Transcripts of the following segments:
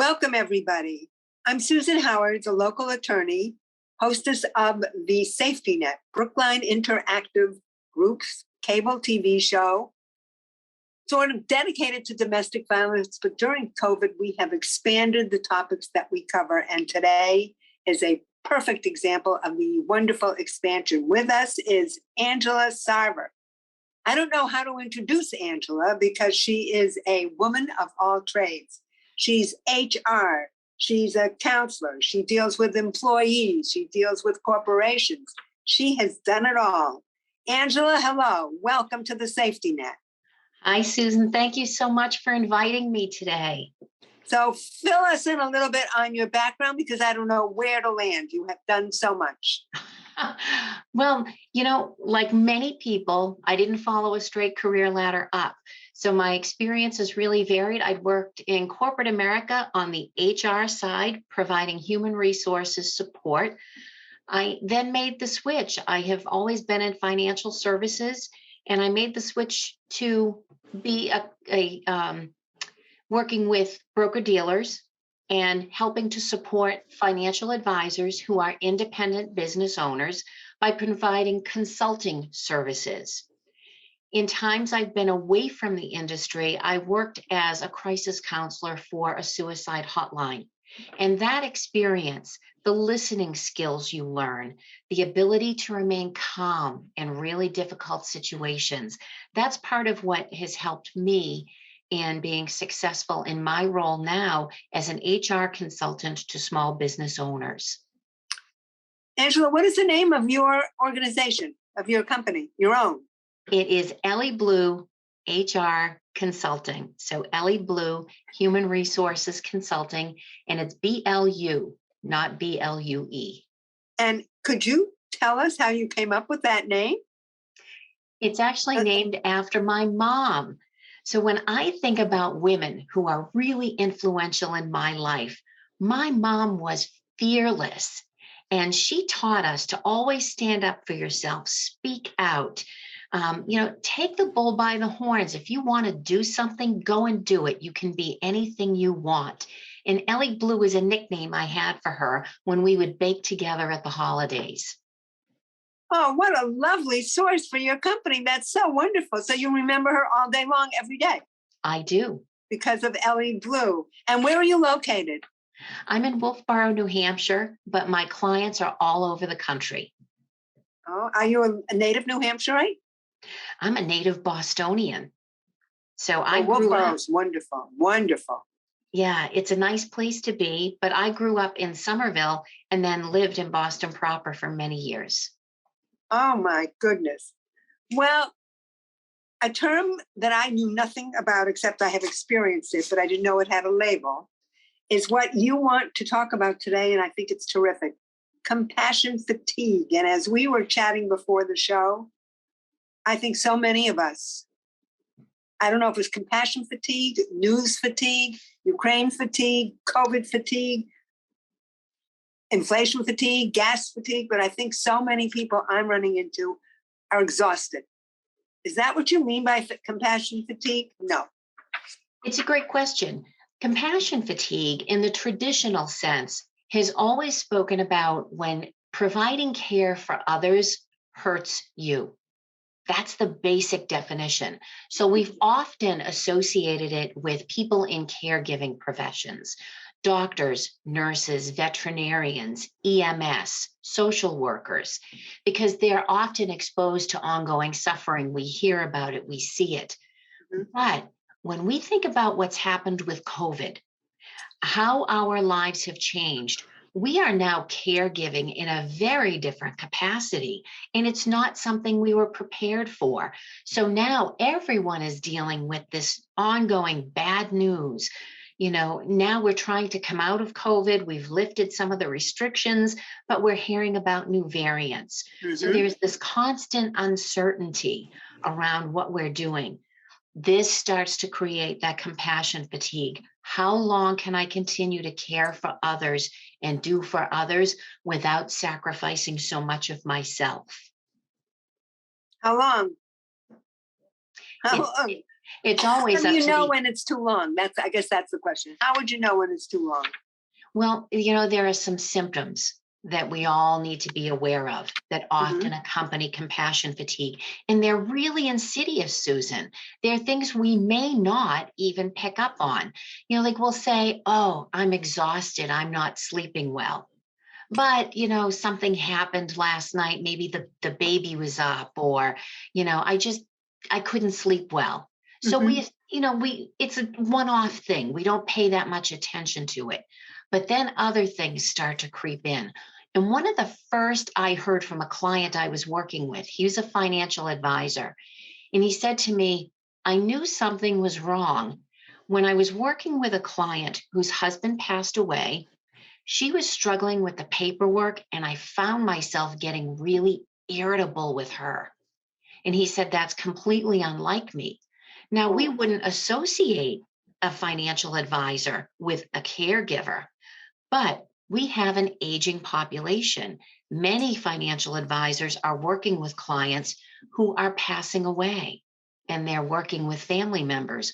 Welcome, everybody. I'm Susan Howard, a local attorney, hostess of the Safety Net, Brookline Interactive Group's cable TV show, sort of dedicated to domestic violence. But during COVID, we have expanded the topics that we cover. And today is a perfect example of the wonderful expansion. With us is Angela Sarver. I don't know how to introduce Angela because she is a woman of all trades. She's HR, she's a counselor, she deals with employees, she deals with corporations. She has done it all. Angela, hello. Welcome to the Safety Net. Hi, Susan. Thank you so much for inviting me today. So fill us in a little bit on your background because I don't know where to land. You have done so much. Well, like many people, I didn't follow a straight career ladder up. So my experience is really varied. I'd worked in corporate America on the HR side, providing human resources support. I then made the switch. I have always been in financial services, and I made the switch to be working with broker-dealers and helping to support financial advisors who are independent business owners by providing consulting services. In times I've been away from the industry, I worked as a crisis counselor for a suicide hotline. And that experience, the listening skills you learn, the ability to remain calm in really difficult situations, that's part of what has helped me in being successful in my role now as an HR consultant to small business owners. Angela, what is the name of your organization, of your company, your own? It is Ellie Blue HR Consulting. So Ellie Blue Human Resources Consulting, and it's BLU, not BLUE. And could you tell us how you came up with that name? It's actually named after my mom. So when I think about women who are really influential in my life, my mom was fearless, and she taught us to always stand up for yourself, speak out. Take the bull by the horns. If you want to do something, go and do it. You can be anything you want. And Ellie Blue is a nickname I had for her when we would bake together at the holidays. Oh, what a lovely source for your company. That's so wonderful. So you remember her all day long, every day? I do. Because of Ellie Blue. And where are you located? I'm in Wolfboro, New Hampshire, but my clients are all over the country. Oh, are you a native New Hampshireite? I'm a native Bostonian. So I grew up. Wolfboro's wonderful, wonderful. Yeah, it's a nice place to be, but I grew up in Somerville and then lived in Boston proper for many years. Oh my goodness. Well, a term that I knew nothing about except I have experienced it, but I didn't know it had a label, is what you want to talk about today, and I think it's terrific. Compassion fatigue. And as we were chatting before the show, I think so many of us, I don't know if it's compassion fatigue, news fatigue, Ukraine fatigue, COVID fatigue, inflation fatigue, gas fatigue, but I think so many people I'm running into are exhausted. Is that what you mean by compassion fatigue? No. It's a great question. Compassion fatigue, in the traditional sense, has always spoken about when providing care for others hurts you. That's the basic definition. So we've often associated it with people in caregiving professions, doctors, nurses, veterinarians, EMS, social workers, because they're often exposed to ongoing suffering. We hear about it, we see it. Mm-hmm. But when we think about what's happened with COVID, how our lives have changed, we are now caregiving in a very different capacity, and it's not something we were prepared for. So now everyone is dealing with this ongoing bad news. Now we're trying to come out of COVID. We've lifted some of the restrictions, but we're hearing about new variants. Mm-hmm. So there's this constant uncertainty around what we're doing. This starts to create that compassion fatigue. How long can I continue to care for others and do for others without sacrificing so much of myself? How long? It's How always do up you to know the when it's too long? I guess that's the question. How would you know when it's too long? Well, there are some symptoms that we all need to be aware of that Hmm. often accompany compassion fatigue. And they're really insidious, Susan. They're things we may not even pick up on. Like we'll say, oh, I'm exhausted. I'm not sleeping well. But, something happened last night. Maybe the baby was up, or, I couldn't sleep well. So Hmm. it's a one-off thing. We don't pay that much attention to it. But then other things start to creep in. And one of the first I heard from a client I was working with, he was a financial advisor. And he said to me, I knew something was wrong when I was working with a client whose husband passed away. She was struggling with the paperwork, and I found myself getting really irritable with her. And he said, that's completely unlike me. Now, we Oh, wouldn't associate a financial advisor with a caregiver, but we have an aging population. Many financial advisors are working with clients who are passing away, and they're working with family members,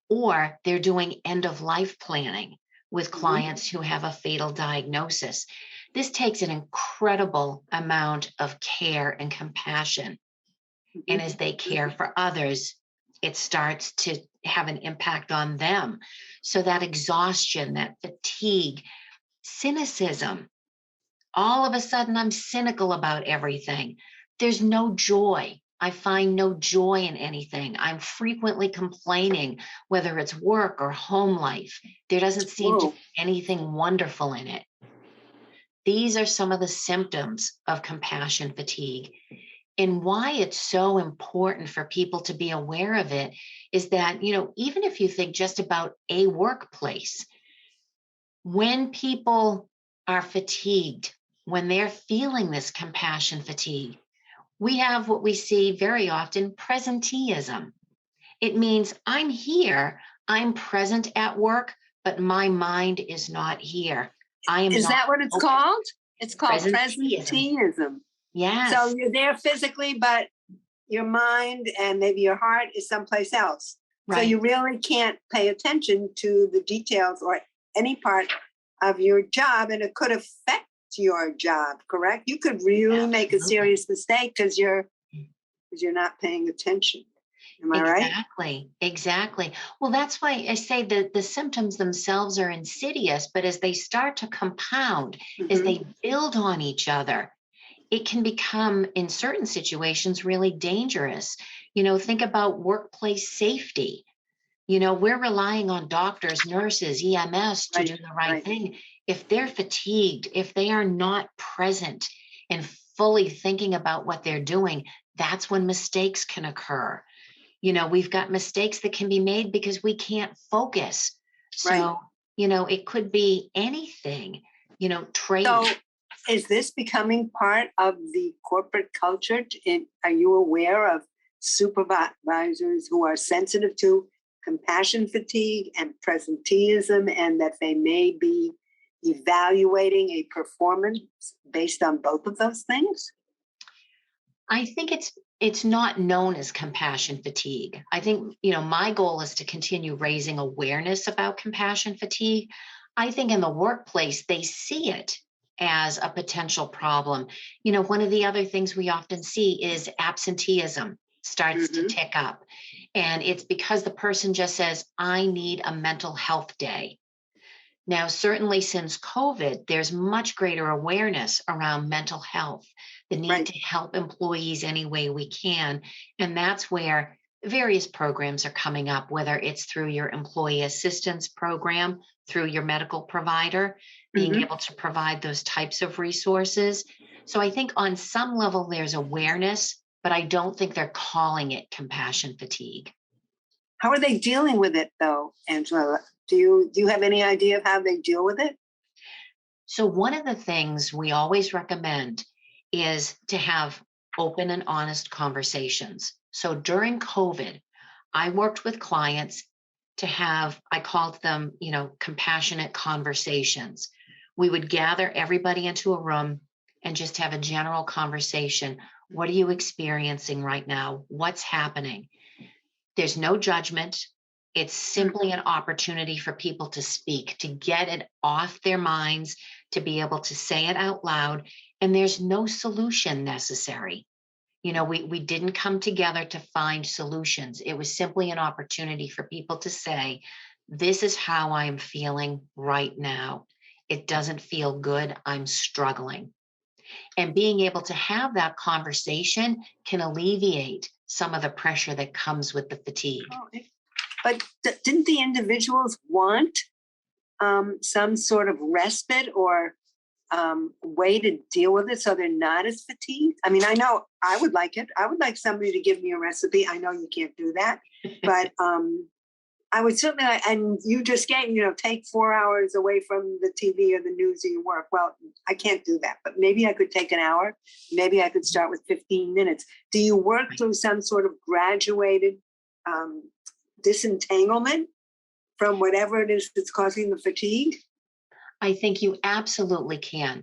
or they're doing end of life planning with hmm. clients who have a fatal diagnosis. This takes an incredible amount of care and compassion. And Hmm. as they care for others, it starts to have an impact on them. So that exhaustion, that fatigue, cynicism, all of a sudden I'm cynical about everything. There's no joy. I find no joy in anything. I'm frequently complaining, whether it's work or home life. There doesn't seem to Whoa. be anything wonderful in it. These are some of the symptoms of compassion fatigue. And why it's so important for people to be aware of it is that, even if you think just about a workplace, when people are fatigued, when they're feeling this compassion fatigue, we have what we see very often, presenteeism. It means I'm here, I'm present at work, but my mind is not here. I am Is not that what it's focused. called? It's called Presenteeism. presenteeism. So Yes, you're there physically, but your mind and maybe your heart is someplace else. So you right. really can't pay attention to the details or any part of your job, and it could affect your job. Correct? You could really make a Absolutely. serious mistake because you're not paying attention. Am I right? Exactly, exactly. Well, that's why I say that the symptoms themselves are insidious, but as they start to compound, as Hmm. they build on each other, it can become, in certain situations, really dangerous. Think about workplace safety. We're relying on doctors, nurses, EMS to Right. do the right Right. thing. If they're fatigued, if they are not present and fully thinking about what they're doing, that's when mistakes can occur. We've got mistakes that can be made because we can't focus. Right. So, it could be anything, So, trade. is this becoming part of the corporate culture? Are you aware of supervisors who are sensitive to compassion fatigue and presenteeism, and that they may be evaluating a performance based on both of those things? I think it's not known as compassion fatigue. I think, my goal is to continue raising awareness about compassion fatigue. I think in the workplace, they see it as a potential problem. One of the other things we often see is absenteeism starts to Hmm. tick up. And it's because the person just says, I need a mental health day. Now, certainly since COVID, there's much greater awareness around mental health, the need Right. to help employees any way we can. And that's where various programs are coming up, whether it's through your employee assistance program, through your medical provider, being Hmm. able to provide those types of resources. So I think on some level there's awareness, but I don't think they're calling it compassion fatigue. How are they dealing with it, though, Angela? Do you have any idea of how they deal with it? So, one of the things we always recommend is to have open and honest conversations. So, during COVID, I worked with clients to have, I called them, compassionate conversations. We would gather everybody into a room and just have a general conversation. What are you experiencing right now? What's happening? There's no judgment. It's simply an opportunity for people to speak, to get it off their minds, to be able to say it out loud. And there's no solution necessary. We didn't come together to find solutions. It was simply an opportunity for people to say, this is how I'm feeling right now. It doesn't feel good. I'm struggling. And being able to have that conversation can alleviate some of the pressure that comes with the fatigue. But didn't the individuals want some sort of respite or way to deal with it so they're not as fatigued? I mean, I know I would like it. I would like somebody to give me a recipe. I know you can't do that, but I would certainly, and you just take 4 hours away from the TV or the news or your work. Well, I can't do that, but maybe I could take an hour. Maybe I could start with 15 minutes. Do you work through some sort of graduated disentanglement from whatever it is that's causing the fatigue? I think you absolutely can.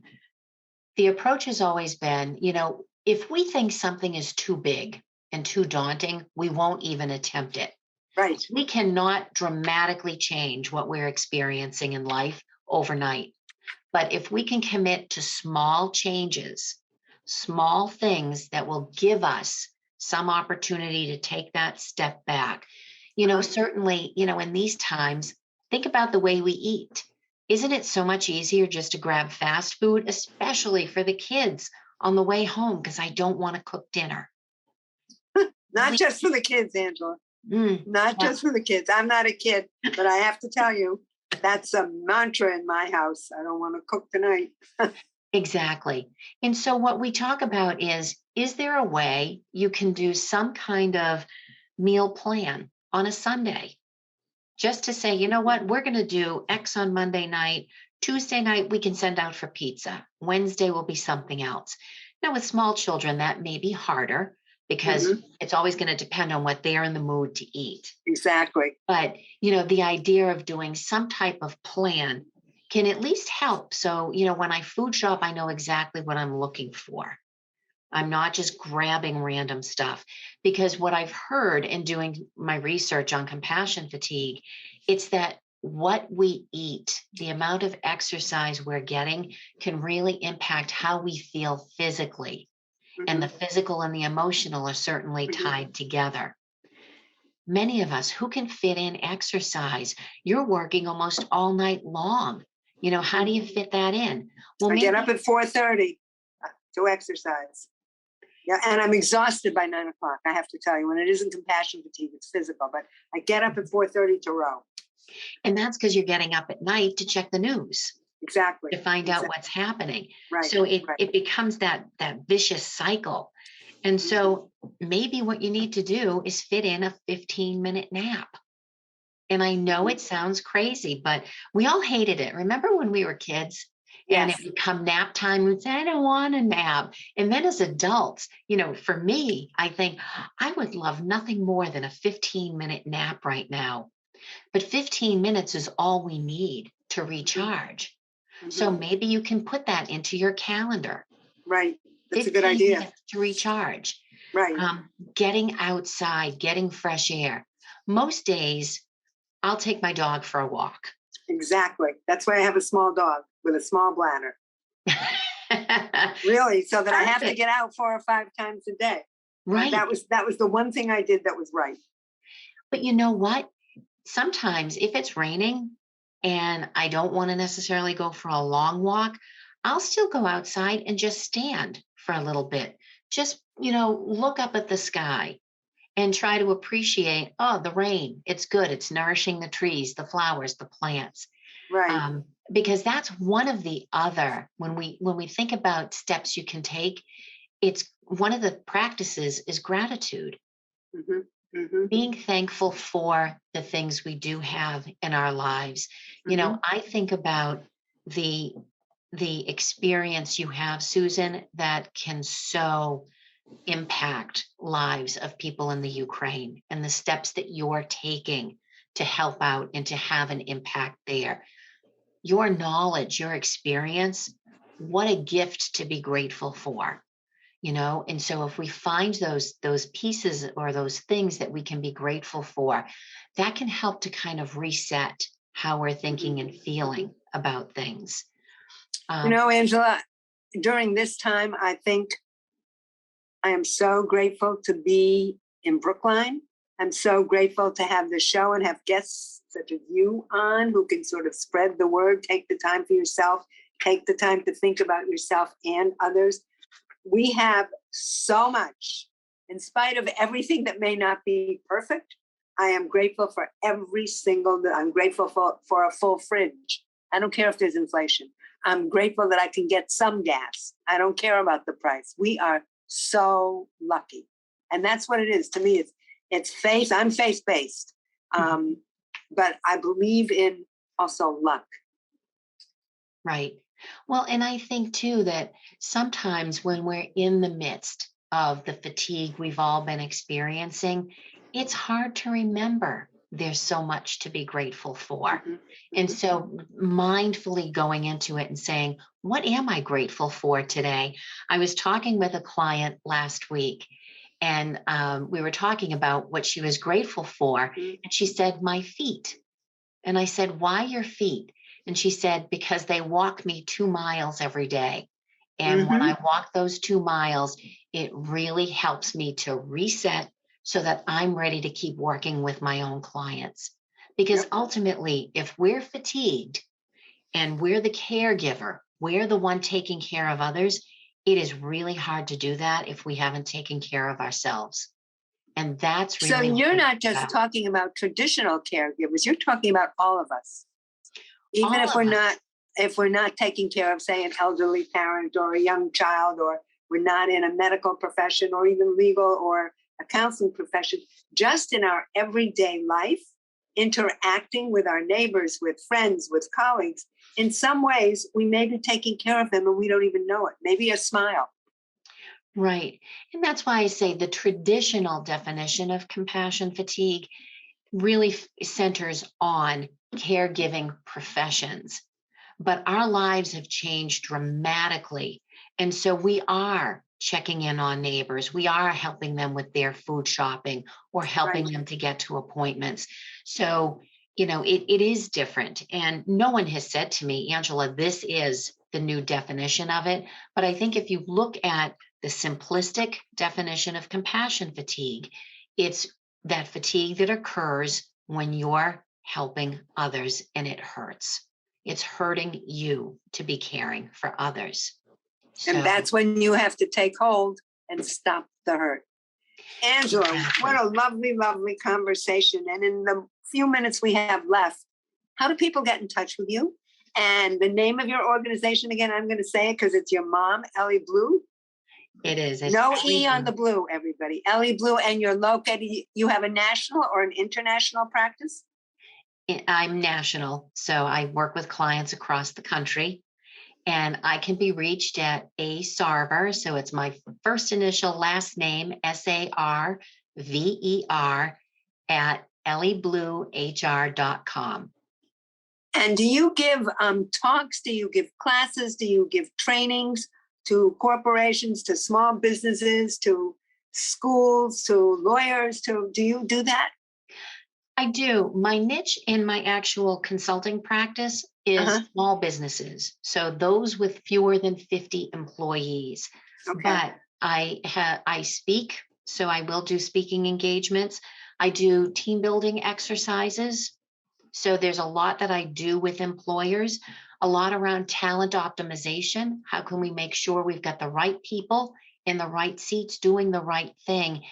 The approach has always been, if we think something is too big and too daunting, we won't even attempt it. Right. We cannot dramatically change what we're experiencing in life overnight. But if we can commit to small changes, small things that will give us some opportunity to take that step back, certainly, in these times, think about the way we eat. Isn't it so much easier just to grab fast food, especially for the kids on the way home, because I don't want to cook dinner? Not just for the kids, Angela. Not just for the kids. I'm not a kid, but I have to tell you, that's a mantra in my house. I don't want to cook tonight. Exactly. And so what we talk about is there a way you can do some kind of meal plan on a Sunday? Just to say, you know what, we're going to do X on Monday night. Tuesday night, we can send out for pizza. Wednesday will be something else. Now, with small children, that may be harder because it's always going to depend on what they're in the mood to eat. Exactly. But, the idea of doing some type of plan can at least help. So, when I food shop, I know exactly what I'm looking for. I'm not just grabbing random stuff, because what I've heard in doing my research on compassion fatigue, it's that what we eat, the amount of exercise we're getting can really impact how we feel physically. And the physical and the emotional are certainly tied together. Many of us who can fit in exercise, you're working almost all night long. How do you fit that in? Well, I get up at 4:30 to exercise. Yeah, and I'm exhausted by 9 o'clock. I have to tell you, when it isn't compassion fatigue, it's physical. But I get up at 4:30 to row. And that's because you're getting up at night to check the news. Exactly. To find out what's happening. Right. So it becomes that vicious cycle. And so maybe what you need to do is fit in a 15-minute nap. And I know it sounds crazy, but we all hated it. Remember when we were kids? Yes. And it would come nap time, we'd say, I don't want a nap. And then as adults, for me, I think I would love nothing more than a 15-minute nap right now. But 15 minutes is all we need to recharge. So maybe you can put that into your calendar. Right. That's a good idea. To recharge. Right. Getting outside, getting fresh air. Most days, I'll take my dog for a walk. Exactly. That's why I have a small dog with a small bladder. Really, so that I have to get out 4 or 5 times a day. Right. That was the one thing I did that was right. But you know what? Sometimes if it's raining and I don't want to necessarily go for a long walk, I'll still go outside and just stand for a little bit. Just, look up at the sky and try to appreciate, the rain. It's good. It's nourishing the trees, the flowers, the plants. Right. Because that's one of the other, when we think about steps you can take, it's one of the practices is gratitude. Being thankful for the things we do have in our lives. I think about the experience you have, Susan, that can so impact lives of people in the Ukraine, and the steps that you're taking to help out and to have an impact there. Your knowledge, your experience, what a gift to be grateful for. And so if we find those pieces or those things that we can be grateful for, that can help to kind of reset how we're thinking and feeling about things. Angela, during this time, I think I am so grateful to be in Brookline. I'm so grateful to have the show and have guests such as you on who can sort of spread the word, take the time for yourself, take the time to think about yourself and others. We have so much, in spite of everything that may not be perfect. I am grateful for I'm grateful for a full fridge. I don't care if there's inflation. I'm grateful that I can get some gas. I don't care about the price. We are so lucky. And that's what it is. To me, it's faith. I'm faith-based. But I believe in also luck. Right. Well, and I think too that sometimes when we're in the midst of the fatigue we've all been experiencing, it's hard to remember there's so much to be grateful for. And so mindfully going into it and saying, what am I grateful for today? I was talking with a client last week, and we were talking about what she was grateful for. And she said, my feet. And I said, why your feet? And she said, because they walk me 2 miles every day. And when I walk those 2 miles, it really helps me to reset so that I'm ready to keep working with my own clients. Because ultimately, if we're fatigued and we're the caregiver, we're the one taking care of others, it is really hard to do that if we haven't taken care of ourselves. And that's really. So you're not just talking about traditional caregivers, you're talking about all of us. Even if we're not taking care of, say, an elderly parent or a young child, or we're not in a medical profession or even legal or a counseling profession, just in our everyday life, interacting with our neighbors, with friends, with colleagues, in some ways, we may be taking care of them and we don't even know it. Maybe a smile. Right. And that's why I say the traditional definition of compassion fatigue really centers on caregiving professions. But our lives have changed dramatically. And so we are checking in on neighbors. We are helping them with their food shopping or helping them to get to appointments. So, it is different. And no one has said to me, Angela, this is the new definition of it. But I think if you look at the simplistic definition of compassion fatigue, it's that fatigue that occurs when you're helping others and it hurts. It's hurting you to be caring for others. And that's when you have to take hold and stop the hurt. Angela, what a lovely, lovely conversation. And in the few minutes we have left, how do people get in touch with you? And the name of your organization, again, I'm going to say it because it's your mom, Ellie Blue. It is. No E on the blue, everybody. Ellie Blue, and you're located, you have a national or an international practice? I'm national, so I work with clients across the country, and I can be reached at A Sarver, so it's my first initial last name, Sarver, at elliebluehr.com. And do you give talks? Do you give classes? Do you give trainings to corporations, to small businesses, to schools, to lawyers? Do you do that? I do. My niche in my actual consulting practice is small businesses. So those with fewer than 50 employees. Okay. But I speak, so I will do speaking engagements. I do team building exercises. So there's a lot that I do with employers, a lot around talent optimization. How can we make sure we've got the right people in the right seats doing the right thing?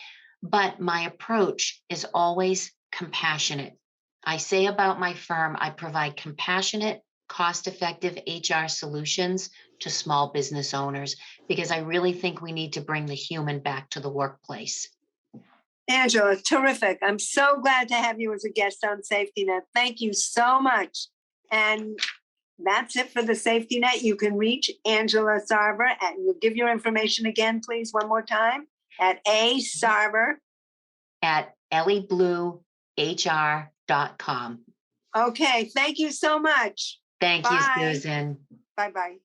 But my approach is always compassionate. I say about my firm, I provide compassionate, cost-effective HR solutions to small business owners because I really think we need to bring the human back to the workplace. Angela, terrific. I'm so glad to have you as a guest on Safety Net. Thank you so much. And that's it for the Safety Net. You can reach Angela Sarver, and you'll give your information again, please, one more time, at A Sarver at elliebluehr.com. Okay, thank you so much. Thank you, Susan. Bye-bye.